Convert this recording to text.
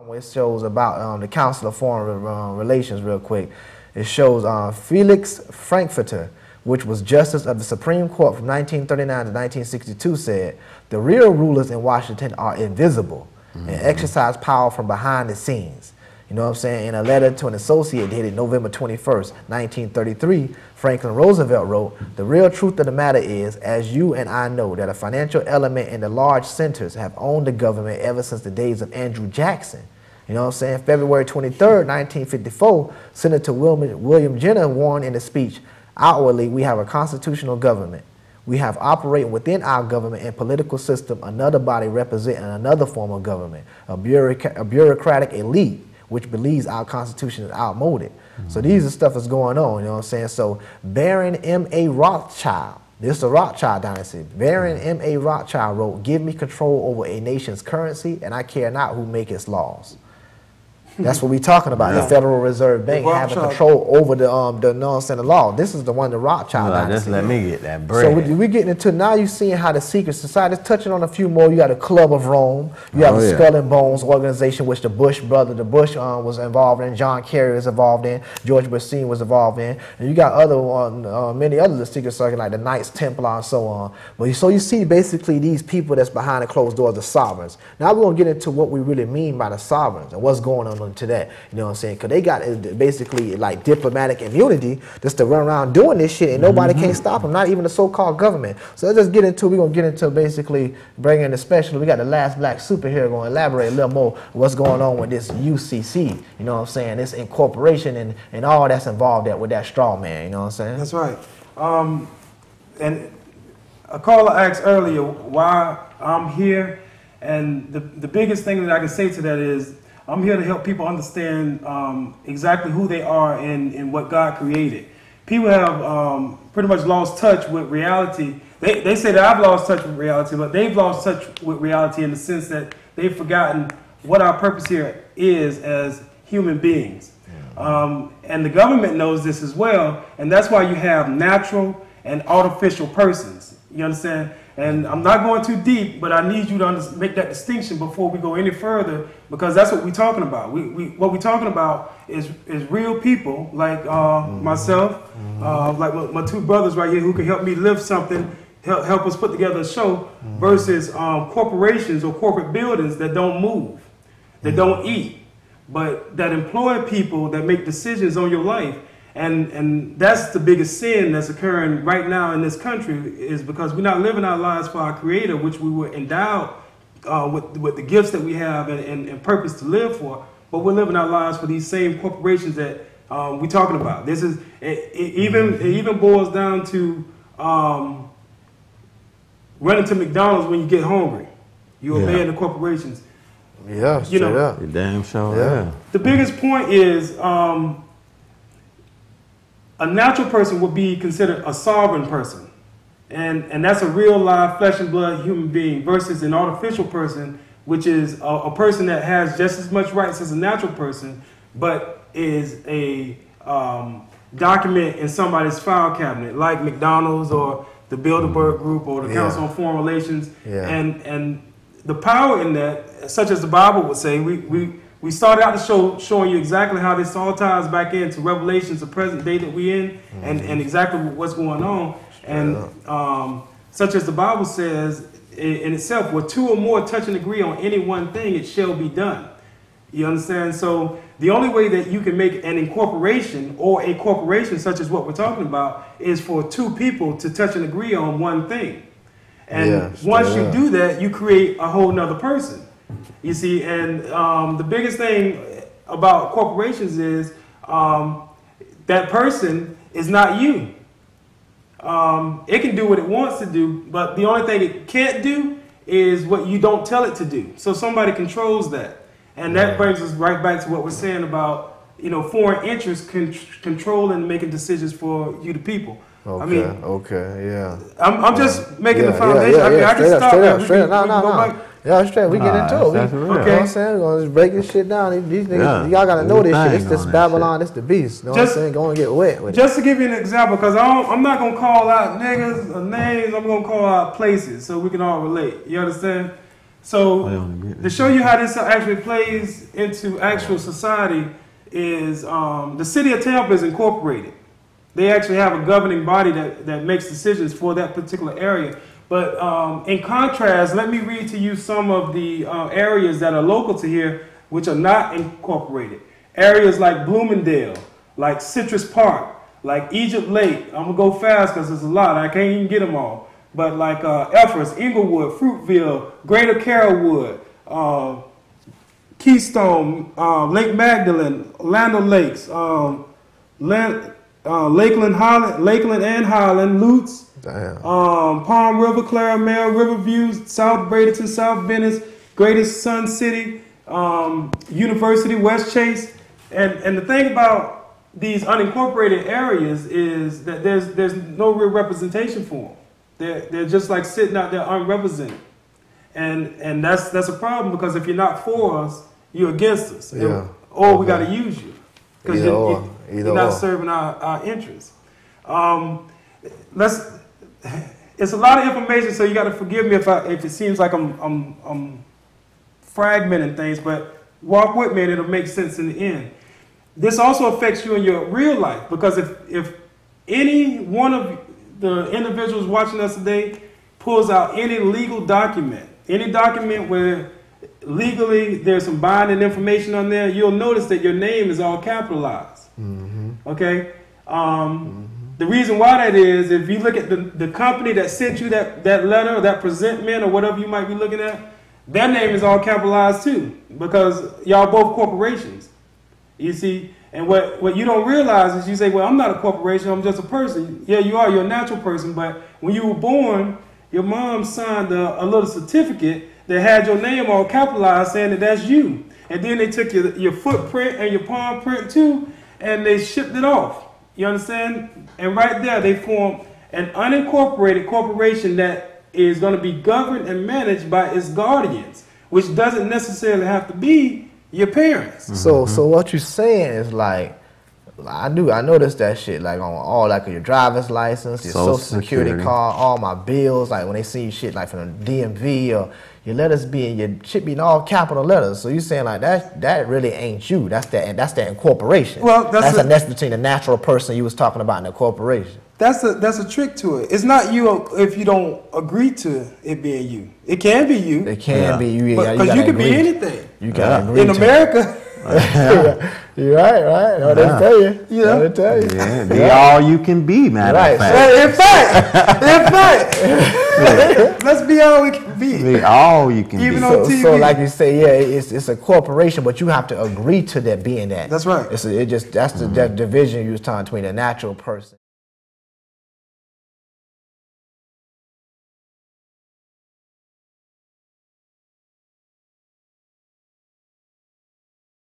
It shows about the Council of Foreign Relations real quick. It shows Felix Frankfurter, which was Justice of the Supreme Court from 1939 to 1962, said, "The real rulers in Washington are invisible and exercise power from behind the scenes." You know what I'm saying? In a letter to an associate dated November 21st, 1933, Franklin Roosevelt wrote, "The real truth of the matter is, as you and I know, that a financial element in the large centers have owned the government ever since the days of Andrew Jackson." You know what I'm saying? February 23rd, 1954, Senator William Jenner warned in a speech, "Outwardly, we have a constitutional government. We have operating within our government and political system another body representing another form of government, a bureaucratic elite, which believes our Constitution is outmoded." So these are stuff that's going on, you know what I'm saying? So Baron M.A. Rothschild, this is the Rothschild dynasty. Baron M.A. Rothschild wrote, "Give me control over a nation's currency, and I care not who make its laws." That's what we're talking about. The Federal Reserve Bank having control over the law. This is the one, the Rothschild dynasty. Just let me get that bread. So we're getting into, now you're seeing how the secret society is touching on a few more. You got the Club of Rome. You have the Skull and Bones organization, which the Bush was involved in. John Kerry was involved in. George Bush was involved in. And you got other many other secret societies like the Knights Templar and so on. But so you see basically these people that's behind the closed doors, the sovereigns. Now we're going to get into what we really mean by the sovereigns and what's going on to that. You know what I'm saying? Because they got basically like diplomatic immunity just to run around doing this shit and nobody can't stop them, not even the so-called government. So let's just get into, we're going to get into basically bringing the special. We got the last black superhero going to elaborate a little more what's going on with this UCC, you know what I'm saying? This incorporation and all that's involved with that straw man, you know what I'm saying? That's right. And a caller asked earlier why I'm here, and the biggest thing that I can say to that is I'm here to help people understand exactly who they are and what God created. People have pretty much lost touch with reality. They say that I've lost touch with reality, but they've lost touch with reality in the sense that they've forgotten what our purpose here is as human beings. And the government knows this as well, and that's why you have natural and artificial persons. You understand? And I'm not going too deep, but I need you to make that distinction before we go any further, because that's what we're talking about. What we're talking about is real people like myself, like my two brothers right here who can help me lift something, help us put together a show, versus corporations or corporate buildings that don't move, that don't eat, but that employ people that make decisions on your life. And that's the biggest sin that's occurring right now in this country, is because we're not living our lives for our Creator, which we were endowed with the gifts that we have and purpose to live for, but we're living our lives for these same corporations that we're talking about. This is it even boils down to running to McDonald's when you get hungry. You obey the corporations. Yeah, straight up. You're damn sure. The biggest point is a natural person would be considered a sovereign person. And that's a real live flesh and blood human being, versus an artificial person, which is a person that has just as much rights as a natural person, but is a document in somebody's file cabinet, like McDonald's or the Bilderberg Group or the Council on Foreign Relations. And the power in that, such as the Bible would say, we started out the show showing you exactly how this all ties back into Revelations, the present day that we're in, and exactly what's going on. And such as the Bible says in itself, where two or more touch and agree on any one thing, it shall be done. You understand? So the only way that you can make an incorporation or a corporation, such as what we're talking about, is for two people to touch and agree on one thing. And once you do that, you create a whole nother person. You see, and the biggest thing about corporations is that person is not you. It can do what it wants to do, but the only thing it can't do is what you don't tell it to do. So somebody controls that. And that brings us right back to what we're saying about, foreign interests controlling and making decisions for you, the people. Okay, I mean, okay, I'm just making the foundation. I can stop. Straight up. No. Yeah, straight. We get into it. You know what I'm saying? We're going to just break this shit down. These niggas, y'all got to know this shit. It's this Babylon, it's the beast. You know what I'm saying? Go and get wet with it. Just to give you an example, because I'm not going to call out niggas or names. I'm going to call out places so we can all relate. You understand? So to show you how this actually plays into actual society is the city of Tampa is incorporated. They actually have a governing body that makes decisions for that particular area. But in contrast, let me read to you some of the areas that are local to here, which are not incorporated. Areas like Bloomingdale, like Citrus Park, like Egypt Lake. I'm going to go fast because there's a lot. I can't even get them all. But like Esdras, Inglewood, Fruitville, Greater Carrollwood, Keystone, Lake Magdalene, Orlando Lakes, Lakeland and Highland, Lutz, Palm River, Claramel, Riverview, South Bradenton, South Venice, Greatest Sun City, University, West Chase. And the thing about these unincorporated areas is that there's no real representation for them. They're just like sitting out there unrepresented. And that's a problem, because if you're not for us, you're against us. Yeah. Or we got to use you. Because you're not serving our interests. It's a lot of information, so you got to forgive me if it seems like I'm fragmenting things, but walk with me and it'll make sense in the end. This also affects you in your real life, because if any one of the individuals watching us today pulls out any legal document, any document where legally there's some binding information on there, you'll notice that your name is all capitalized. Okay? The reason why that is, if you look at the company that sent you that letter, or that presentment, or whatever you might be looking at, their name is all capitalized too, because y'all both corporations. You see? And what you don't realize is, you say, well, I'm not a corporation, I'm just a person. Yeah, you are, you're a natural person, but when you were born, your mom signed a little certificate that had your name all capitalized, saying that that's you. And then they took your footprint and your palm print too, and they shipped it off. You understand? And right there, they formed an unincorporated corporation that is going to be governed and managed by its guardians, which doesn't necessarily have to be your parents. So what you're saying is, like, I noticed that shit, like, on all, like, your driver's license, your social security card, all my bills, like when they see shit like from the DMV, or your letters being, your shit being all capital letters. So you saying like that really ain't you. That's that incorporation. Well, that's a nest between the natural person you was talking about and the corporation. That's a trick to it. It's not you if you don't agree to it being you. It can be you. It can be you. Because you can be anything. You can agree in America. You're right. No, they tell you. They tell you. Yeah, be all you can be, man. Right. In fact. Let's be all we can be. Be all you can Even be. on TV. So like you say, it's a corporation, but you have to agree to that being that. That's right. That's the division you was talking between the natural person.